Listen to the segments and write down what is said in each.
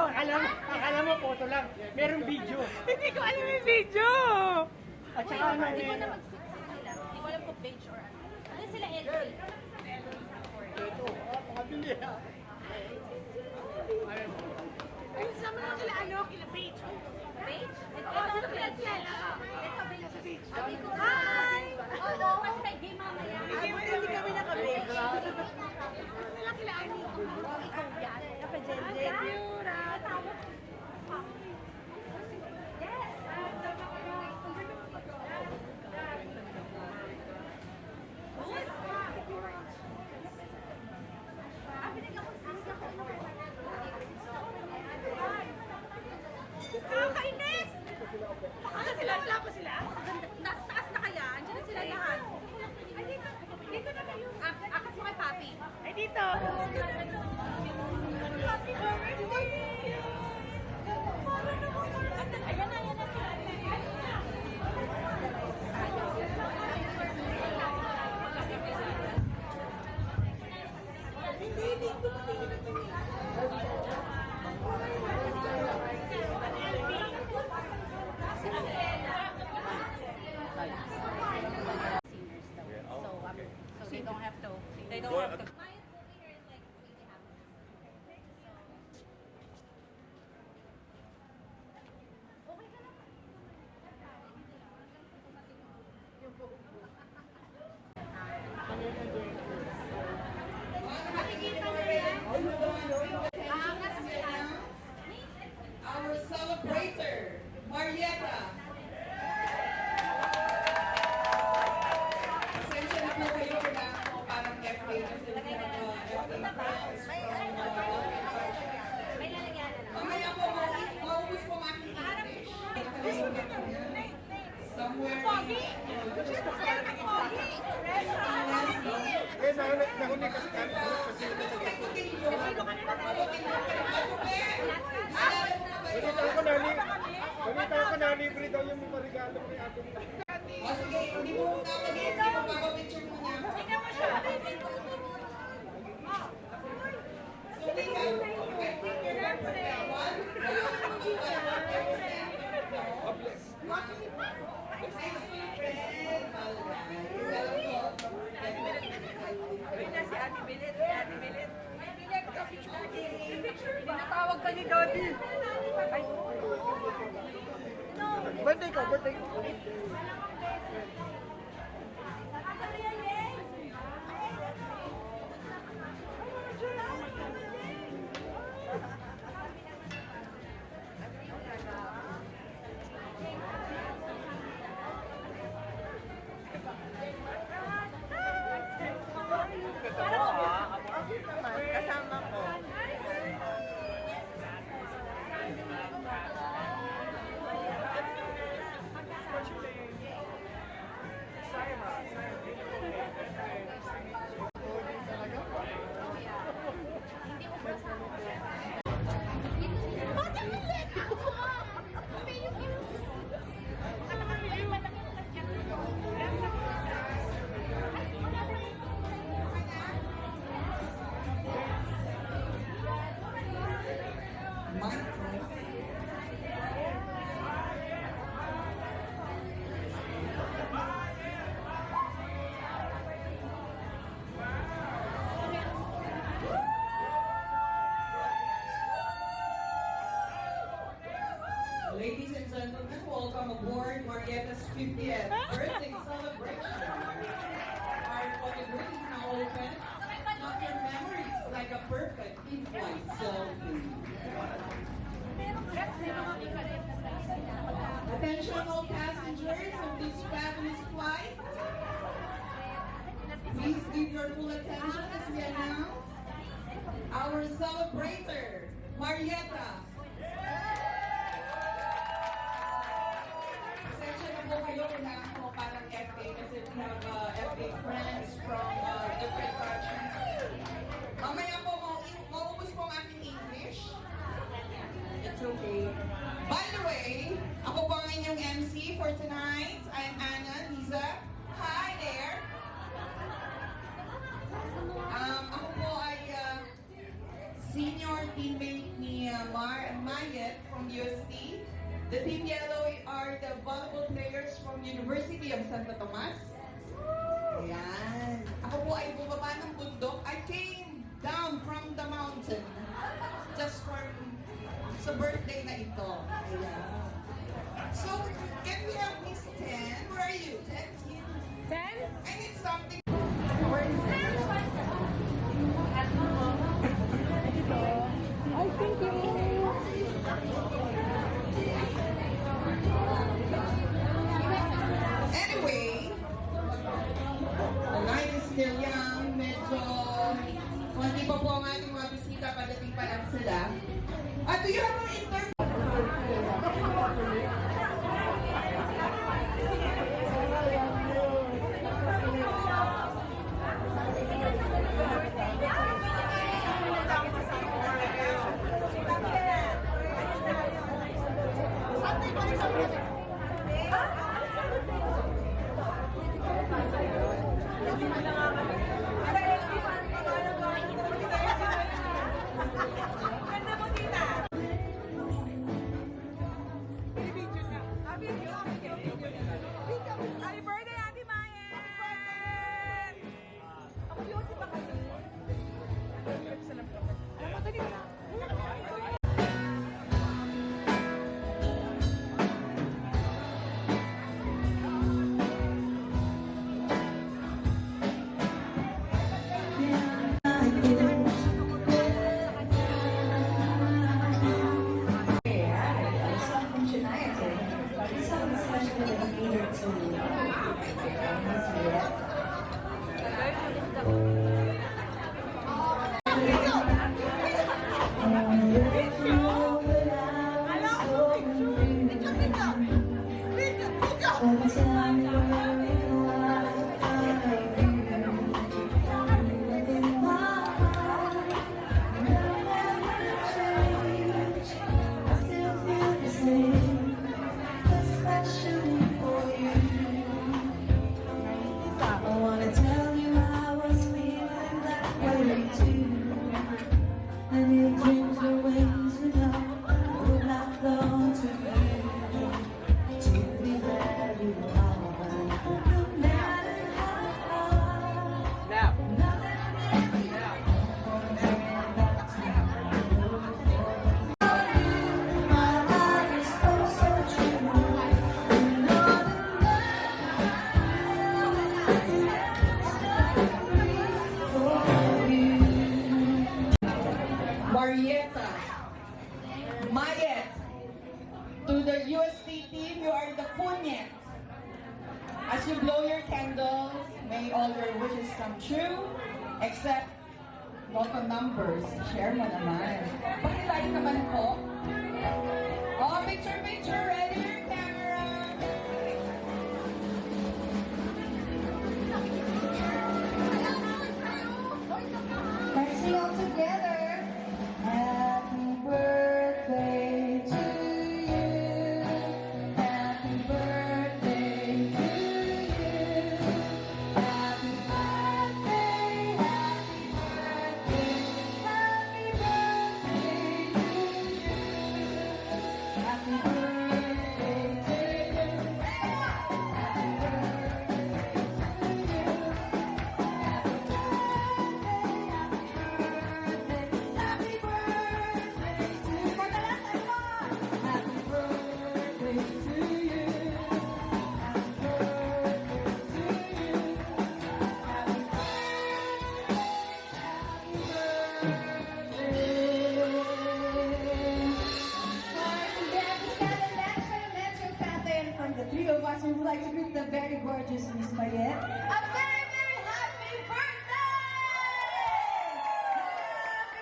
Akala mo photo lang. Merong video. Hindi ko alam yung video! At saka ano, Hindi ko na mag-sit sa kanila. Hindi ko alam kung page or ano. Ano sila LA? ito. Makabili ha. Ay, sama naman kila ano, kila Paige. Page? Ito, pinagkala ka. Ito, bilang sa page. Sabi ko, Hi! oo, mas may game mamaya. Hindi kami nakabig. Wala kila Ani. Ikaw yan. Kapag-jenjen. Yes. Nakakainis! Baka sila, wala pa sila? Taas na kaya? Andiyan na sila lahat. Ay, dito na kayo. Akas mo kay Papi. Ay, dito. Happy birthday! Ayan na, ayan na. Hindi ko matingin ito nila. Seniors daw. So they don't have to. They don't have to. My movie here is like really happy. Okay ka lang. Makikita mo yan. Aangas sila. Our celebrator, Marietta. Pasensya na po kayo na ako parang FA kasi FA friends. May lalagyan na lang. Mamaya po, maubos po ang aking English. Somewhere Nahuli kasi kami. Sagutin nyo. Sagutin nyo. Balita ko na libre daw yung mga regalo kay Ate Mila. O sige, hindi mo kapag hindi mo papapicture mo niya. Tingnan mo siya. Sorry ka. Si Ate Bilit. Ate Bilit. Pinatawag ka ni Dodi. Birthday ko, birthday ko. Kasama ko. Ladies and gentlemen, welcome aboard Marietta's 50th birthday celebration. Our photograph is now open. Not your memories like a perfect in-flight selfie. Attention all passengers of this fabulous flight. Please give your full attention as we announce our celebrator, Marietta. Pasensya na po kayo kung ako parang FA kasi we have FA friends from different countries. Mamaya po, maubos po ang aking English. It's okay. By the way, ako po ang inyong MC for tonight. I'm Anna Liza. Hi there. Ako po ay senior teammate ni Mar Team Yellow are the volleyball players from University of Santo Tomas. Ayan. Ako po ay bumaba ng bundok. I came down from the mountain just for sa birthday na ito. Ayan. So, can we have Miss 10? Where are you? 10? 10? I need something. Ay, thank you. Anyway, the night is still young. Medyo konti pa po ang ating mga bisita. Padating pa lang sila. At do you have an interview? Happy birthday, Ate Mayen! Ako yung si Bakati. Alam mo, dali na. I wanna tell you I was feeling that way too. And your dreams are wings enough would not go to you. To be where you are, no matter how. Now. My heart is so true. You know Marietta, Mayet, to the UST team, you are the punyet. As you blow your candles, may all your wishes come true, except not on numbers. Share mo naman. Pakilike naman po. Oh, picture, ready your camera. Let's sing all together. Happy birthday to you. Happy birthday to you. Happy birthday, happy birthday, happy birthday to you. Happy birthday to you. Happy birthday to you. Happy birthday to you. Happy birthday to you. Happy birthday to you. From the three of us, we would like to greet the very gorgeous Miss Mayet. A very, very happy birthday! Happy birthday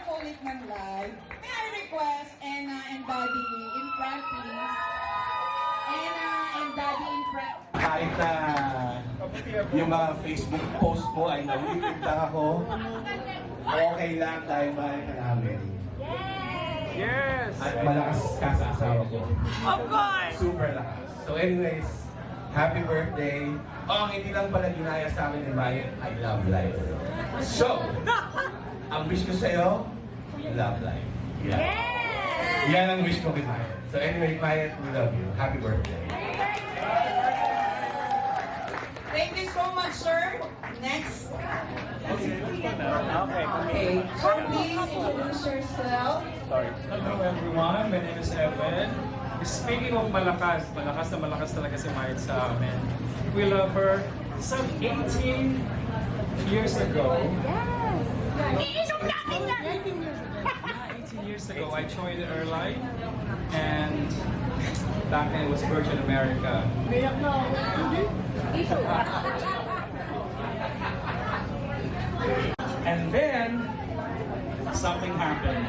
Paulit ng live. May I request Anna and Daddy in front, please? Anna and Daddy in front. Kahit na yung mga Facebook post ko ay nalilig lang ako, okay lang dahil mahal ka Yes! At malakas ka sa asawa ko. Of course! Super lakas. So anyways, happy birthday. Oh, hindi lang pala ginaya sa amin ni Ryan, I love life. So, ang wish ko sa'yo, love life. Yeah. Yan ang wish ko kay Maya. So anyway, Maya, we love you. Happy birthday. Thank you so much, sir. Next. Okay. So please introduce yourself. Hello everyone, my name is Evan. Speaking of malakas, malakas na malakas talaga si Mayet sa amin. We love her. Some 18 years ago, Iinom natin yan! 18 years ago, I joined the airline, and back then it was Virgin America. And then something happened.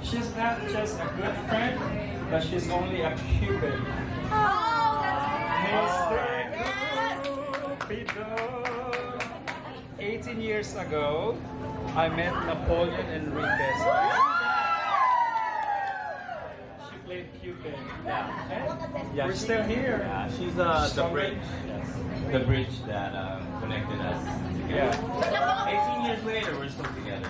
She's not just a good friend, but she's only a cupid. Mr. Cupido. 18 years ago, I met Napoleon Enriquez. She played Cupid. Yeah, We're still here. Yeah, she's the bridge. Yes. The bridge that connected us together. Yeah. 18 years later, we're still together.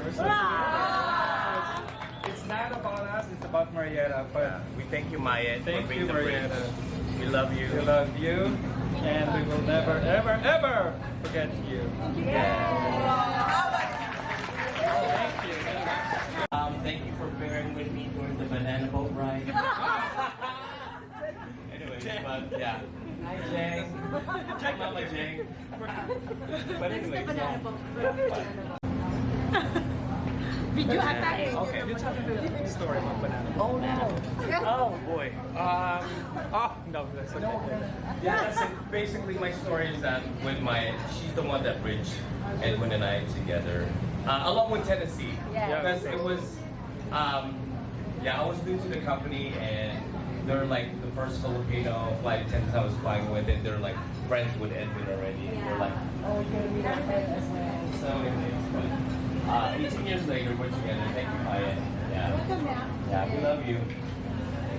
It's not about us, it's about Marietta. But We thank you, Maya, thank for you, being the bridge. Marietta. We love you. We love you, and we will never, ever, ever forget you. Thank you. Thank you for bearing with me during the banana boat ride. Anyway, but yeah. Hi, Jeng. Hi, Mama Jeng. But anyway, Video ata eh. Okay, you tell me the story about banana. Oh no. oh boy. No, that's okay. Yeah, that's it. Basically my story is that with she's the one that bridged Edwin and I together, along with Tennessee. Yeah. Because it was, I was new to the company and they're like the first Filipino flight attendants I was flying with, and they're like friends with Edwin already. We're like, oh, you're gonna be my friend as well. So anyways, but 18 years later, we're together. Thank you, Maya. Yeah. Yeah, we love you.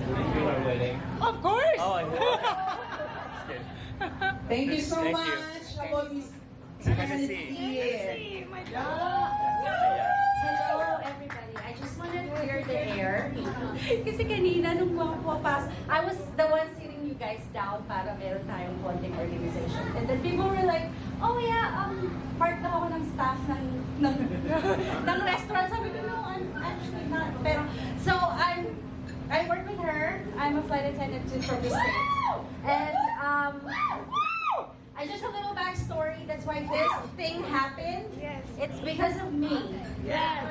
We enjoyed our wedding. Of course! Oh, I know. Thank you so Thank much. you. How about Miss Tennessee. My Hello, everybody. I just want to clear the air. Kasi kanina, nung pumapas, I was the one sitting you guys down para meron tayong konting organization. And then people were like, oh yeah, part na ako ng staff ng restaurant. Sabi ko, no, I'm actually not. Pero, so, I work with her. I'm a flight attendant from the States. And, I just a little backstory. That's why this thing happened. Yes. It's because of me. Yes.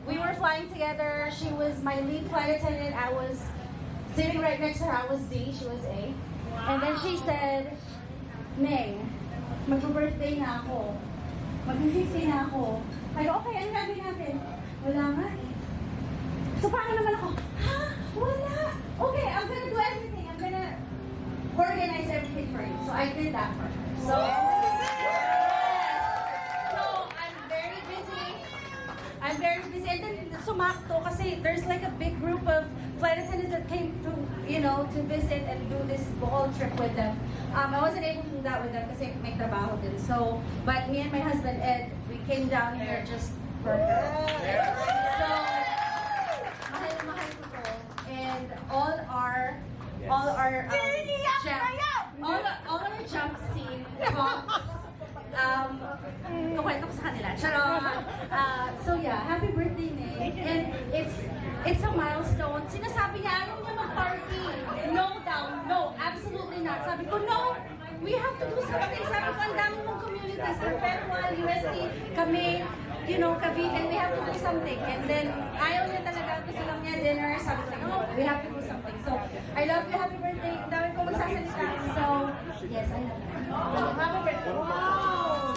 We were flying together. She was my lead flight attendant. I was sitting right next to her. I was D. She was A. And then she said, Meng, mag-birthday na ako. Mag-50 na ako. I go, okay, ano gagawin natin? Wala nga eh. So paano naman ako? Ha? Wala. Okay, I'm gonna do everything. I'm gonna organize everything for you. So I did that for her. So, so I'm very busy. I'm very busy. And then sumakto kasi there's like a big group of flight attendants that came to, to visit and do this whole trip with them. I wasn't able to do that with them kasi may trabaho din. So, but me and my husband Ed, we came down here just for her. So, mahal ko po. And all our jump scene talks. Kukwento ko sa kanila. Charot! So yeah, happy birthday, Nick. And it's a milestone. Sinasabi niya, ayaw niya mag-party. No daw. No, absolutely not. Sabi ko, no, we have to do something. Sabi ko, ang dami mong communities, Perpetual, UST, kami, Cavite, we have to do something. And then, ayaw niya talaga, gusto lang niya dinner. Sabi ko, no, we have to do something. So, I love you, happy birthday. Ang dami ko magsasalita. So, yes, I love you. Happy birthday. Wow!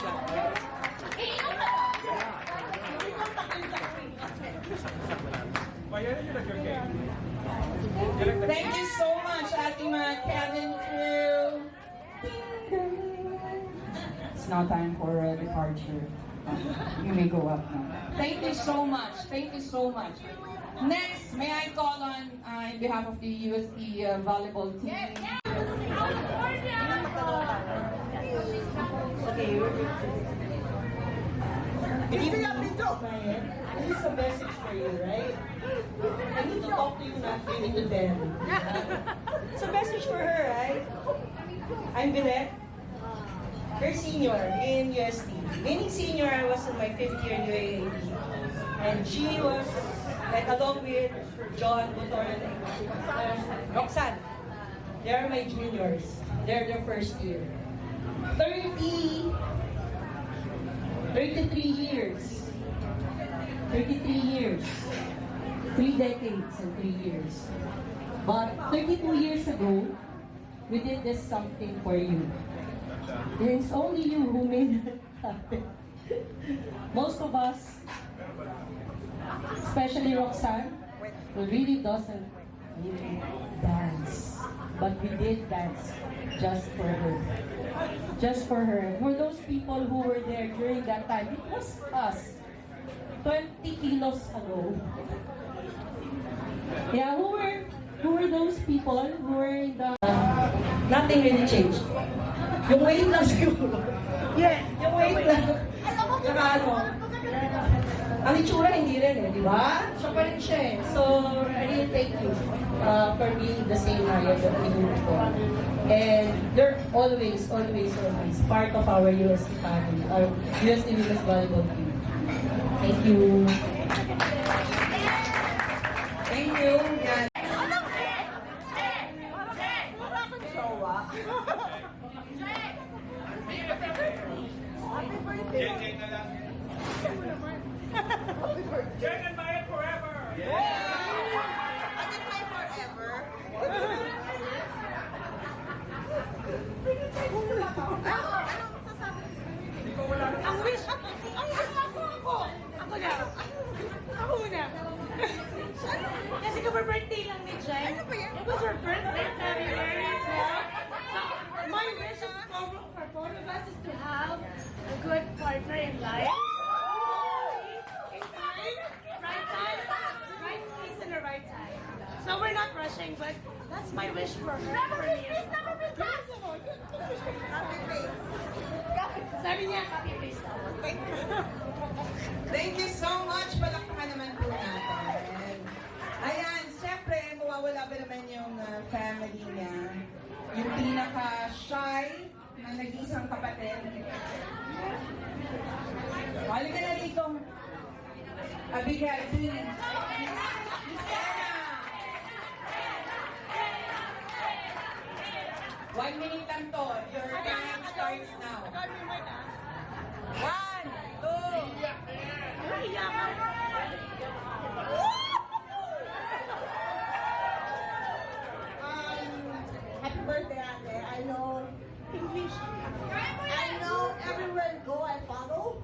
Thank you so much, Atima, Kevin, crew. It's now time for a departure. You may go up now. Thank you so much. Thank you so much. Next, may I call on, in behalf of the UST volleyball team. Hindi na video. This is a message for you, right? I need to talk to you, not giving to them. It's a message for her, right? I'm Bilet, her senior in UST. Meaning senior, I was in my 5th year in UAAP. And she was, like, along with John, Butor, and Roxanne. They are my juniors. They're their first year. 33 years. 33 years. 3 decades and 3 years. But 32 years ago, we did this something for you. And it's only you who made it happen. Most of us, especially Roxanne, who really doesn't really dance. But we did dance just for her. Just for her. For those people who were there during that time, it was us. 20 kilos ago. Yeah, who were those people who were in the... Nothing really changed. Yung weight lang siguro. Yeah, yung weight lang. Saka ano, ang itsura hindi rin di ba? Siya pa rin siya So, I really thank you for being the same Maya that we do before. And they're always part of our UST family, our UST Women's Volleyball team. Thank you. Thank you. Yan. JJ na lang. Jen and Maya forever! Ang wish ako! Ako na! Ako muna! Kasi birthday lang ni Jen. It was her birthday February 12. So, my wish for both of us is to have a good partner in life. In time, right place and the right time. So we're not rushing, but that's my wish for her, for me. Sabi niya, copy paste daw. Thank you so much. Palakpakan naman po natin. Ayan, siyempre, mawawala ba naman yung family niya? Yung pinaka-shy na nag-isang kapatid. Halika na dito. Abigail, please. Miss Anna. 1 minute lang to. Your time starts now. 1, 2. Happy birthday, Ate. I know English. I know everywhere you go, I follow.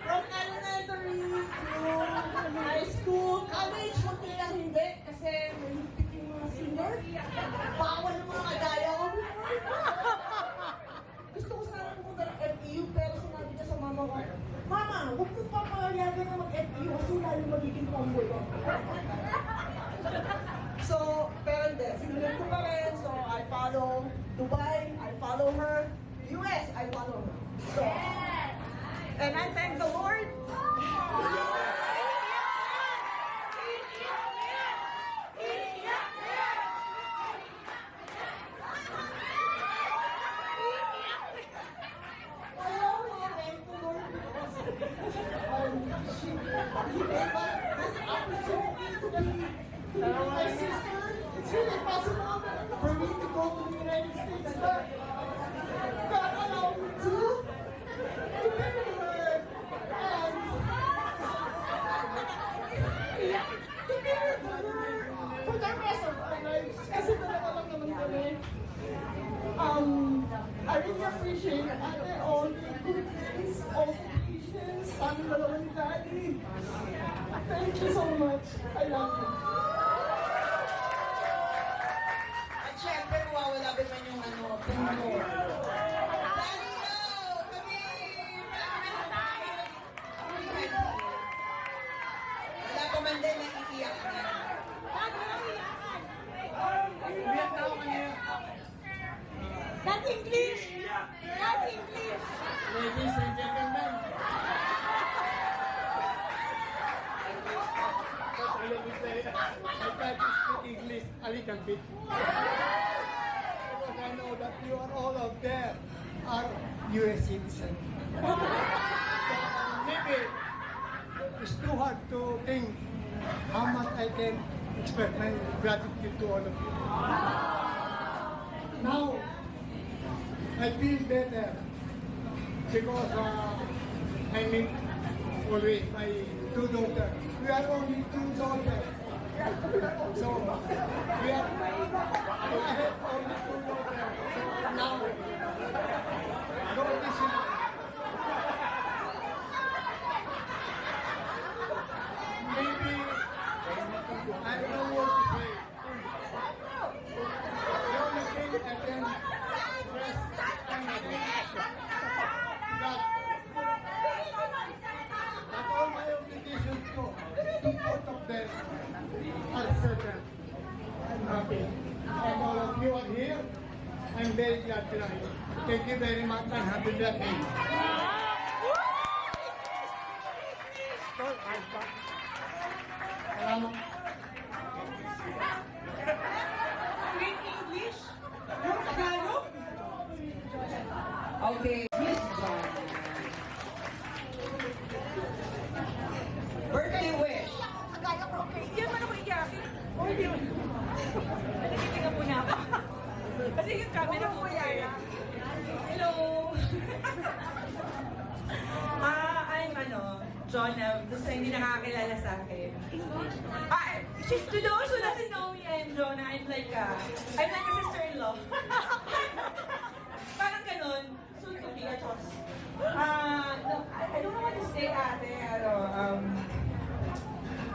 From elementary to high school, college, munti lang hindi. Kasi may higpit yung mga senior. Bawal yung mga kagaya ko. Gusto ko sana pumunta ng FEU, pero sinabi niya sa mama ko, Mama, huwag mo papayagan na mag-FEU kasi lalo magiging tomboy ako. So, pero hindi. Sinunod ko pa rin. So, I follow Dubai. I follow her. US, I follow her. So, and I thank the Lord. She gave us this opportunity to be my sister. It's really possible for me to go to the United States, but God allowed me to marry her and to be with her for the rest of our lives. Kasi talaga lang naman kami. I really appreciate all the good things, all the patience, ang dalawa ni Daddy. Thank you so much. I love you. At syempre, mawawala ba naman yung puno. Daddy, no! Kami! English! Not English! Ladies and gentlemen. But let me say, I try to speak English a little bit. Because I know that you are all out there are US citizens. So maybe it's too hard to think how much I can express my gratitude to all of you. Now, I feel better because I meet always my two daughters. We are only two daughters. So, I have only two daughters. So, now, don't listen. Maybe, I don't know what to say. The only thing I can express that all my obligations to both of them are certain. I'm happy. And all of you are here. I'm very glad tonight. Thank you very much and happy birthday. Speak English? No Tagalog? Okay, Miss John. Birthday wish. Yan man ako iyakin. Oh, yun. Nagkikitingan po niya ako. Kasi yung camera po kaya. Hello! I'm Jonah. Basta hindi nakakakilala sa akin. She's to those who doesn't know me, I'm Jonah. I'm like a sister-in-law. Parang ganun. Soon to be a chos. No, I don't know what to say, ate.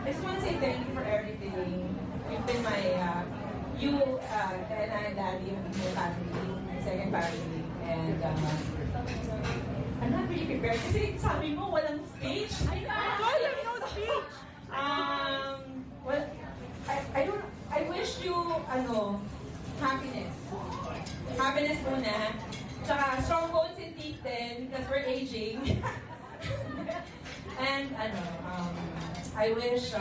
I just want to say thank you for everything. You've been my, and Daddy, have been my family, my second family. And, I'm not really prepared kasi sabi mo walang speech. Walang no speech! Well, I wish you, happiness. Happiness muna. Tsaka strong bones and teeth din because we're aging. And, I wish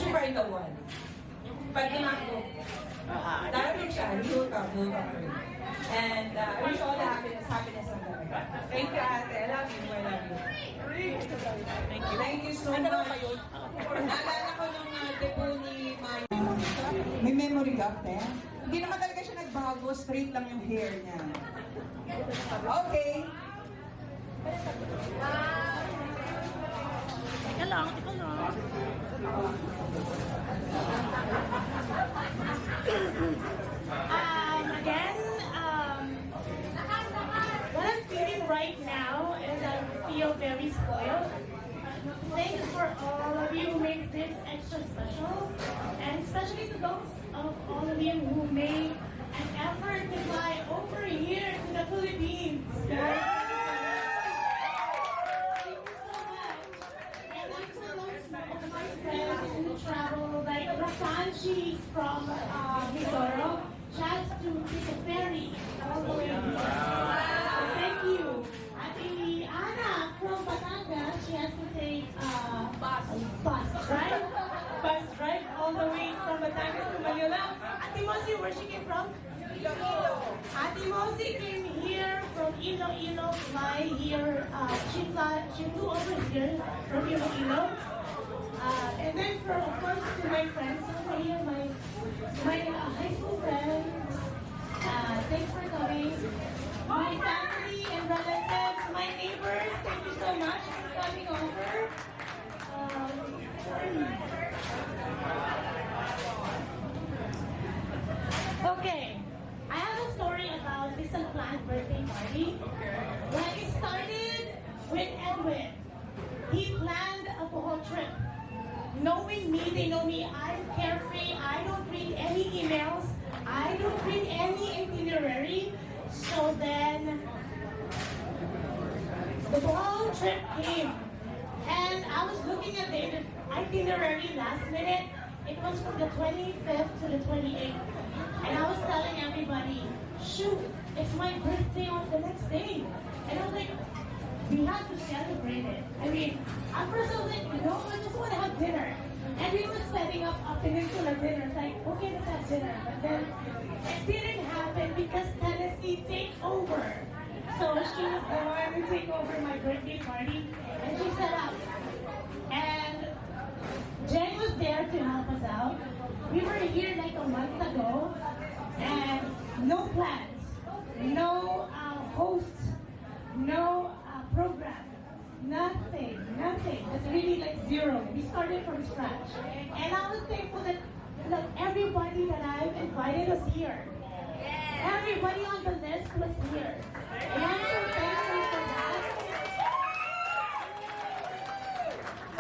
you find the one. Pag tumako, darating siya, he will come for you. And I wish all the happiness on them. Thank you, ate. I love you. I love you. Thank you so much. Naalala ko nung debut ni Maya. May memory gap, eh? Hindi naman talaga siya nagbago, straight lang yung hair niya. Okay. Again, what I'm feeling right now is I feel very spoiled. Thanks for all of you who make this extra special, and especially to those of all of you who made an effort to fly over here to the Philippines. Thank you so much. And I'm so of my friends who travel, like Rasan, she's from Mindoro. She has to take a ferry all the way here. Thank you. Ate Ana from Batangas, she has to take bus, right? Bus ride all the way from Batangas to Manila. Ate Mosi, where she came from? Iloilo. Ate Mosi came here from Iloilo, fly here. She flew over here from Iloilo. And then of course to my friends over here, my high school friends, thanks for coming. My family and relatives, my neighbors, thank you so much for coming over. Okay, I have a story about this unplanned birthday party. When it started with Edwin, he planned a whole trip. Knowing me, they know me, I'm carefree, I don't read any emails, I don't read any itinerary. So then, the whole trip came. And I was looking at the itinerary last minute, it was from the 25th to the 28th. And I was telling everybody, shoot, it's my birthday on the next day. And I was like, we have to celebrate it. I mean, at first I was like, no, I just want to have dinner. And we were setting up a peninsula dinner. It's like, okay, let's have dinner. But then it didn't happen because Tennessee take over. So she was going to take over my birthday party, and she set up. And Jen was there to help us out. We were here like a month ago, and no plans, no hosts, no program, nothing. It's really like zero. We started from scratch. And I was thankful that look, everybody that I've invited was here. Everybody on the list was here. And I'm so thankful for that.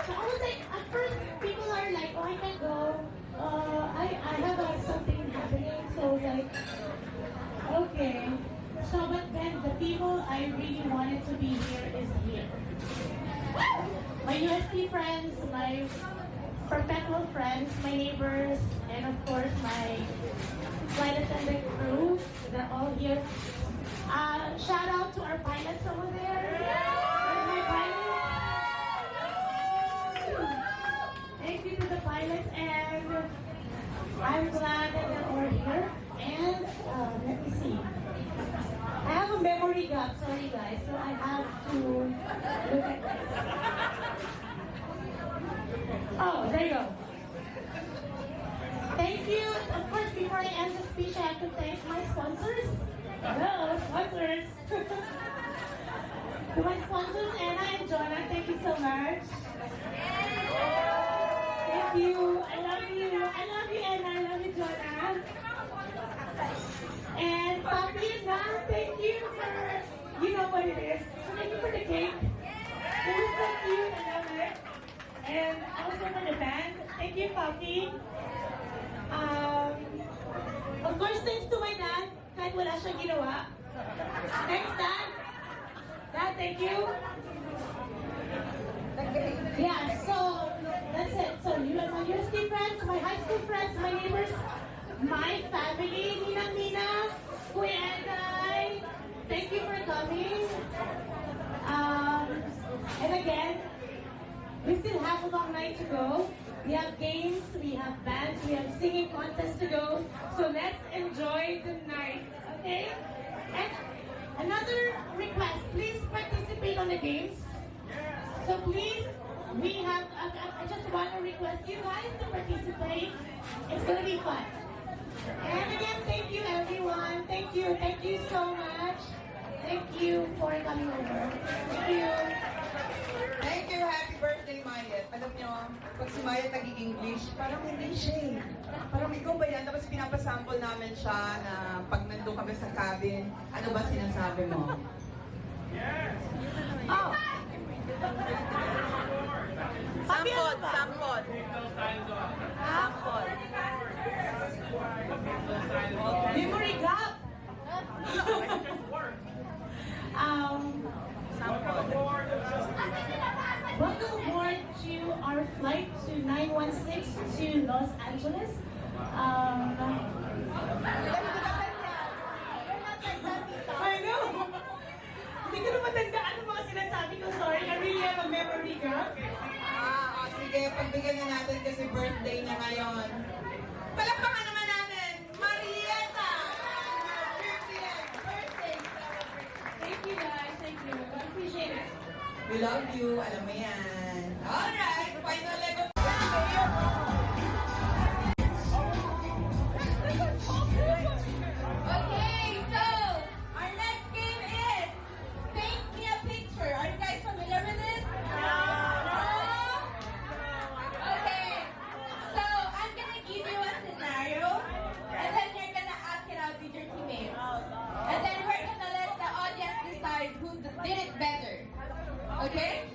So I was like, at first people are like, oh, I can't go. I have something happening. So I was like, okay. So but then the people I really wanted to be here is here. My UST friends, my perpetual friends, my neighbors, and of course my flight attendant crew. They're all here. Shout out to our pilots over there. Where's my pilots? Thank you to the pilots, and I'm glad that they're all here. And let me see. I have a memory gap, sorry guys, so I have to look at this. Oh, there you go. Thank you. Of course, before I end the speech, I have to thank my sponsors. Hello, sponsors. To my sponsors, Anna and Jonah, thank you so much. Thank you. I love you. I love you, Anna. I love you, Jonah. And Papi and Nan, thank you for, you know what it is. So thank you for the cake. It was so cute. I love it. And also for the band, thank you, Papi. Of course, thanks to my dad, kahit wala siyang ginawa. Thanks, Dad. Dad, thank you. Yeah, so that's it. So you are my university friends, my high school friends, my neighbors, my family, Nina, Kuya Enday. Thank you for coming. And again, we still have a long night to go. We have games, we have bands, we have singing contests to go. So let's enjoy the night, okay? And another request, please participate on the games. So please, we have, I just want to request you guys to participate. It's going to be fun. And again, thank you everyone. Thank you so much. Thank you for coming over. Thank you. Thank you. Happy birthday, Mayet. Alam niyo, pag si Mayet nag-English, parang hindi siya eh. Parang ikaw ba yan? Tapos pinapasample namin siya na pag nandun kami sa cabin, ano ba sinasabi mo? Yes! Oh! Sample. Sample. Memory gap. Welcome aboard to our flight to 916 to Los Angeles. I know. Hindi ko na matandaan ang mga sinasabi ko. Sorry, I really have a memory gap. Sige, pagbigyan na natin kasi birthday niya ngayon. Palakpakan naman natin, Marietta! 50th birthday! Thank you guys, thank you. I appreciate it. We love you, alam mo yan. Alright, final leg of Okay, so our next game is Paint Me a Picture. Are you guys familiar with it? No? Okay, so I'm gonna give you a scenario, and then you're gonna act it out with your teammates. And then we're gonna let the audience decide who did it better. Okay?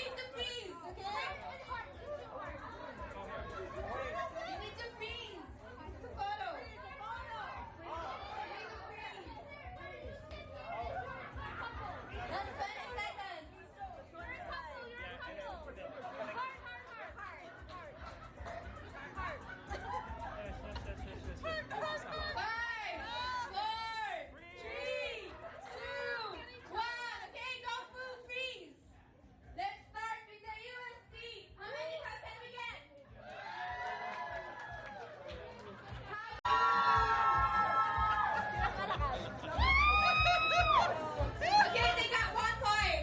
need to freeze, okay? You need to freeze. It's a photo. That's 20 seconds. You're a couple. Five, four, three, two, one. Okay, don't move, freeze. Let's start with the UST. How many cups can we get? Okay, they got 1 point.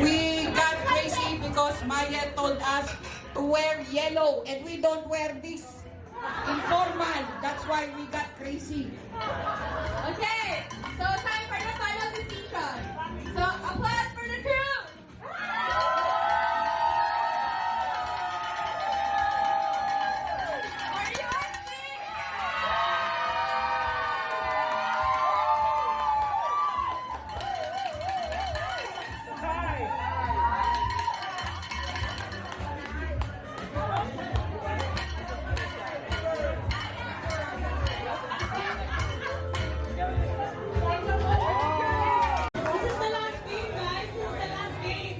We got crazy because Maya told us to wear yellow and we don't wear this. Informal. That's why we got crazy. Okay, so time for the final decision. So applause for the crew. Are you ready? This is the last game, guys. This is the last game.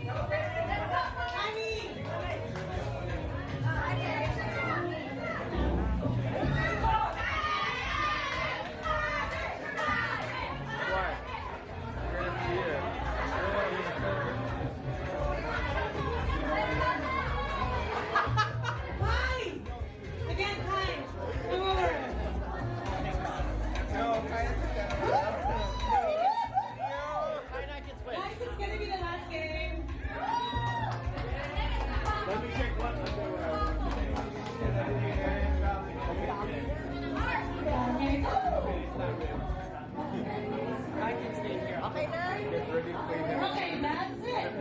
Honey. Hi. Again, hi. Come over. Guys, it's gonna be the last game. Okay, that's it.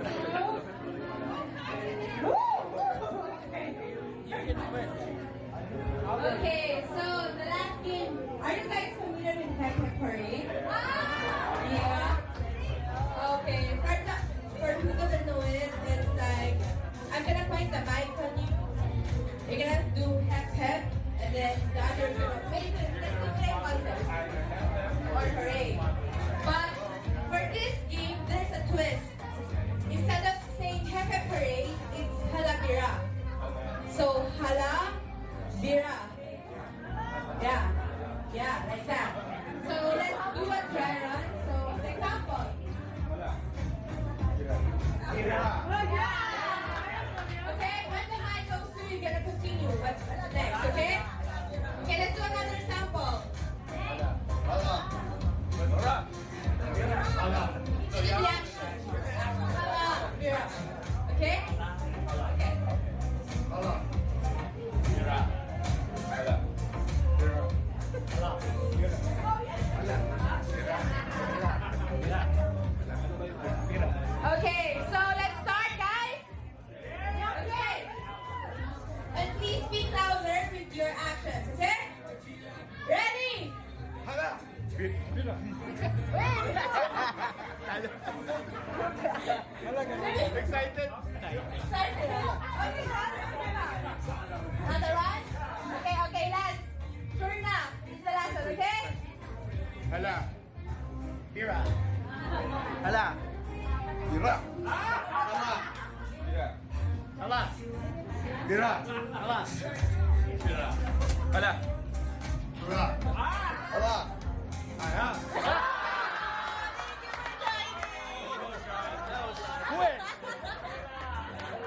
Okay, so the last game. Are you guys familiar with Pepe Parade? Yeah. Okay, for who doesn't know it, it's like I'm gonna point the mic on you. You're gonna do hep hep, and then the other gonna make it like concept or parade. But for this game, there's a twist. Instead of saying hep hep parade, it's halabira. So hala, bira. Yeah, like that. So let's do a dry run. So example. Okay, when the mic goes through, you're gonna continue. What's next? Okay. Okay, let's do another sample. In the action. Hala, bira. Okay. Okay. Okay, so let's start, guys. Okay. And please speak louder with your actions, okay? Ready? Excited? Excited? Okay, another one? Okay, last. Sure na. This is the last one, okay? Hala. Bira. Hala. Bira. Hala. Bira. Hala. Hala. Bira. Hala. Hala.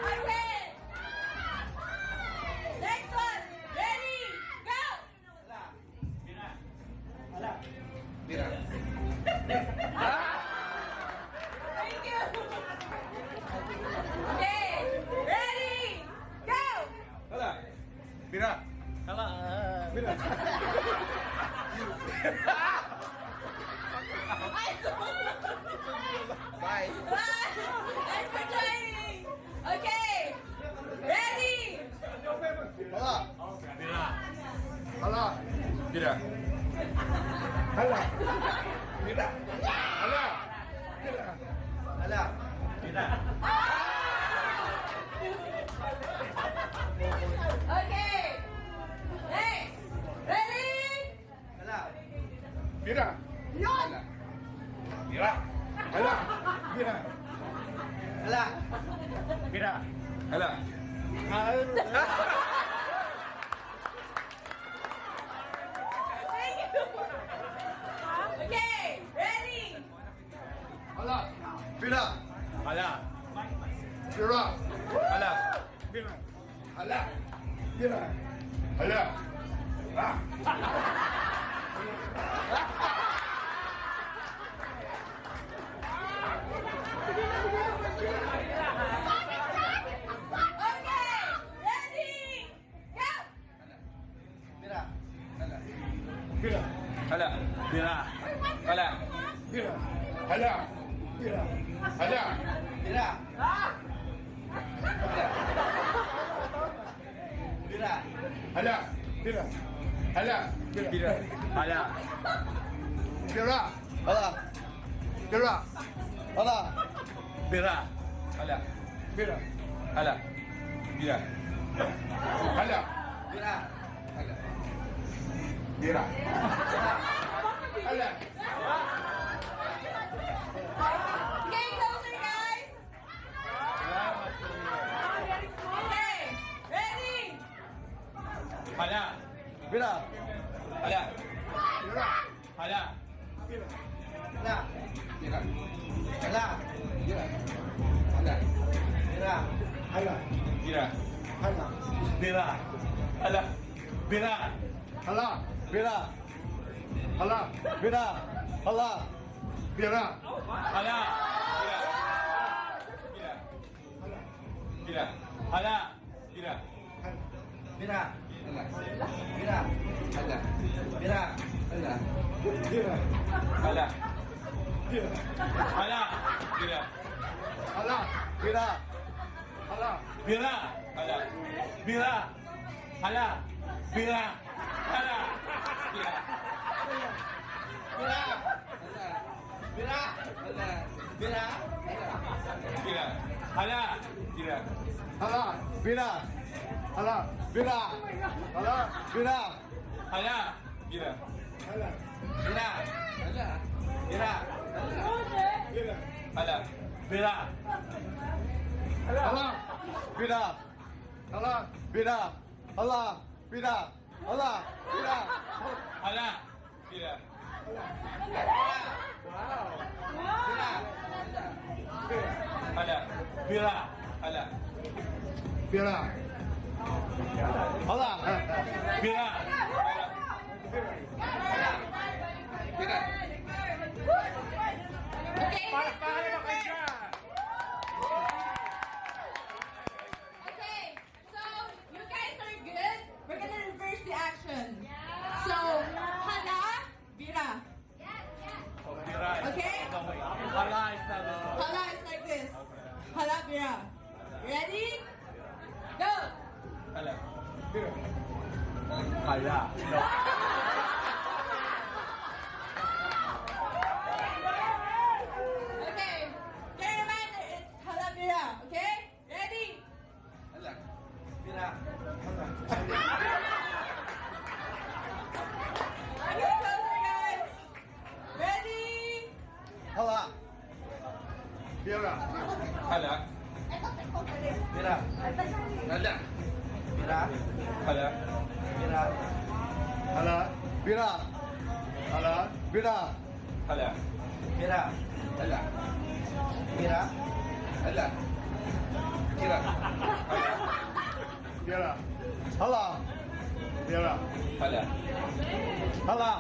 Okay. Next one. Ready? Go. Bira. Thank you. Okay. Ready? Go. Hala. Bira. Hala. Bira. Hala. Bira. Hala. Bira. Hala. Okay, ready? Hala. Bira. Hala. Bira. Hala. Bira. Hala. Bira. Hala. Okay, ready? Go! Bira. Hala. Bira. Hala. Bira. Hala. Bira. Hala. Bira. Hala. Bira. Bira. Hala. Bira. Hala. Bira. Bira. Hala. Bira. Hala. Bira. Hala. Bira. Hala. Bira. Hala. Bira. Hala. Bira. Hala. Bira. Hala. Okay, closer, guys. Okay, ready? Hala. Bira. Hala. Bira. Hala. Bira. Hala. Bira. Hala. Bira. Hala. Bira. Hala. Bira. Hala. Bira. Hala. Bira. Hala. Bira. Hala. Bira. Hala. Bira. Hala. Bira. Bira. Hala. Bira. Bira. Hala. Bira. Hala. Bira. Hala. Bira. Hala. Bira. Hala. Bira. Hala. Bira. Hala. Bira. Hala. Bira. Hala. Bira. Hala. Bira. Bira. Bira. Hala. Bira. Bira. Hala. Bira. Hala. Bira. Hala. Bira. Hala. Bira. Hala. Bira. Hala. Bira. Hala. Bira. Bira. Hala. Bira. Hala. Bira. Hala. Bira. Hala. Bira. Hala. Bira. Hala. Bira. Hala. Bira. Hala. Bira. Hala. Bira. Okay, okay, so you guys are good. We're gonna reverse the action. So, hala, bira. Bira. Okay? Hala is not this one. Hala is like this. Hala, bira. Ready? Go! Hala. Bira. Hala. No. Okay, get a reminder, it's hala, bira. Okay? Ready? Hala. Bira. Okay, closer, guys. Ready? Hala. Bira. Hala. Bira. Hala. Bira. Hala. Bira. Hala. Bira. Hala. Bira. Hala. Bira. Hala. Bira. Hala. Bira. Bira. Hala. Bira. Hala. Hala.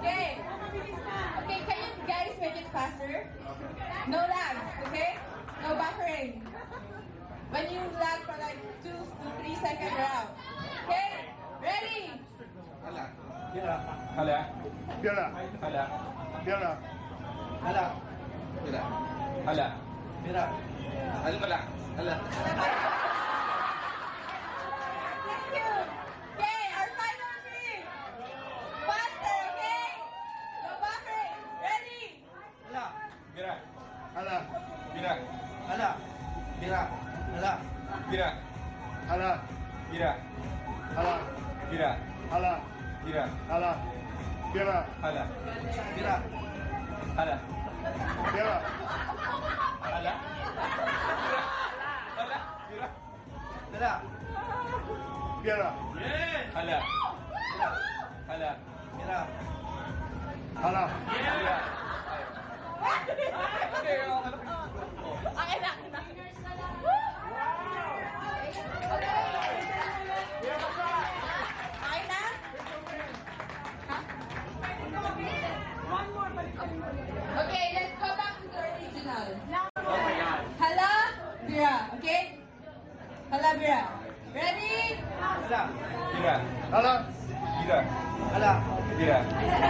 Okay. Okay, can you guys make it faster? No lags, okay? No buffering. When you lag for like 2 to 3 seconds, you're out. Okay? Ready? Hala. Bira. Hala. Bira. Hala. Bira. Hala. Bira. Hala. Bira. Hala. Hala. Hala. Thank you. Okay, our final three. Faster, okay? No buffering. Ready? Hala. Bira. Hala. Bira. Hala. Bira. Hala. Bira. Hala. Bira. Hala. Bira. Hala. Bira. Hala. Bira. Hala. Bira. Hala. Bira. Hala. Hala. Bira. Hala. Bira. Hala. Hala. Bira. Hala. Bira. Okay, let's go back to the original. Hala, Bira. Okay? Hala, Bira. Ready? Bira. Hala. Bira. Hala. Bira.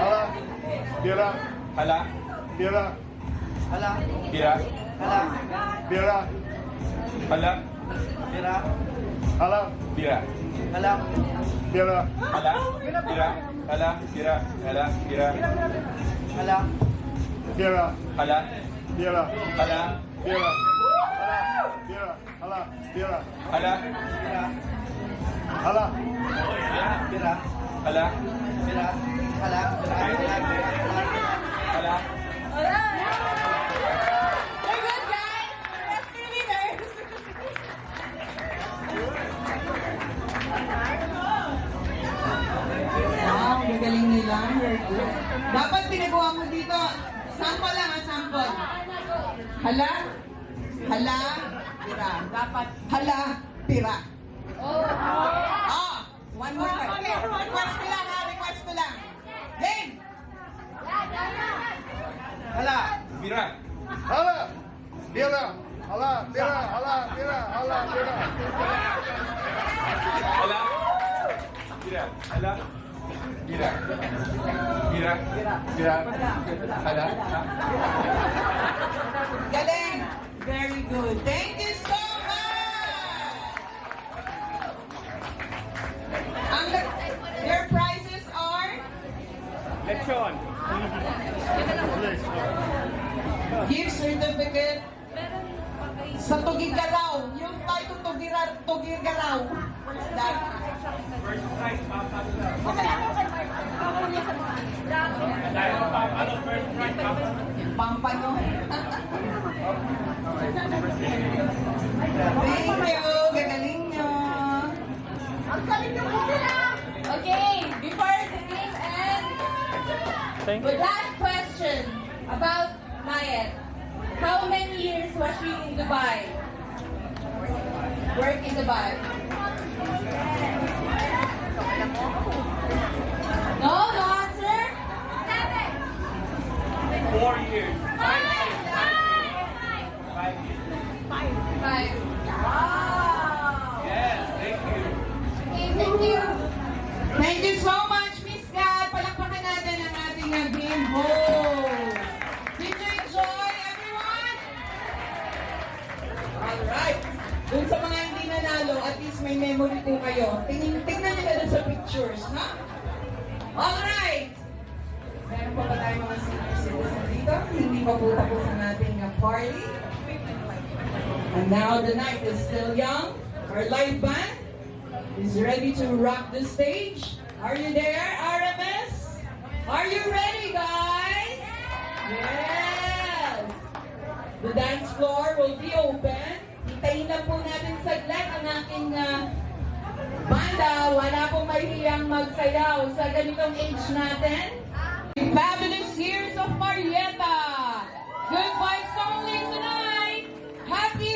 Hala. Bira. Hala. Bira. Hala. Bira. Hala. Bira. Hala. Bira. Hala. Bira. Bira. Hala. Bira. Hala. Bira. Hala. Bira. Hala. Bira. Hala. Bira. Hala. Bira. Bira. Hala. Bira. Hala. Hala. Bira. Hala. Bira. Hala. Hala. We're good, guys. Let's be leaders. Wow, gagaling nila. Very good. Dapat pinagawa mo dito. Sample lang, sample. Hala. Hala. Pira. Dapat. Hala. Pira. Oh. One more time. Okay, request ko lang ha. Request ko lang. Game. Hala. Bira. Hala. Bira. Hala. Bira. Hala. Bira. Hala. Bira. Hala. Bira. Hala. Bira. Bira. Bira. Hala. Galing. Very good. Thank you so much. Your prizes are Lechon. gift certificate sa Tugigaraw. Yung tayo Tugigaraw. What's that? First prize, Papa. Pampa nyo. Thank you. Gagaling nyo. Ang galing nyo po sila. Okay, before the game ends, the last question about Mayet. How many years was she in Dubai? Work in Dubai? No, no answer? 4 years. 5 5. Wow! Yes, thank you. Okay, thank you. Thank you so much, Miss Kat. Palakpakan natin ang ating game host. Did you enjoy, everyone? Alright. Dun sa mga hindi nanalo, at least may memory po kayo. Tingnan nyo na sa pictures, ha? Alright. Meron pa ba tayo mga senior citizens dito? Hindi pa po tapos ang ating party. And now the night is still young. Our live band is ready to rock the stage. Are you there, RMS? Are you ready, guys? Yes! The dance floor will be open. Hintayin na po natin saglit ang aking banda. Wala pong mahihiyang magsayaw sa ganitong age natin. Fabulous years of Marietta. Good vibes only tonight. Happy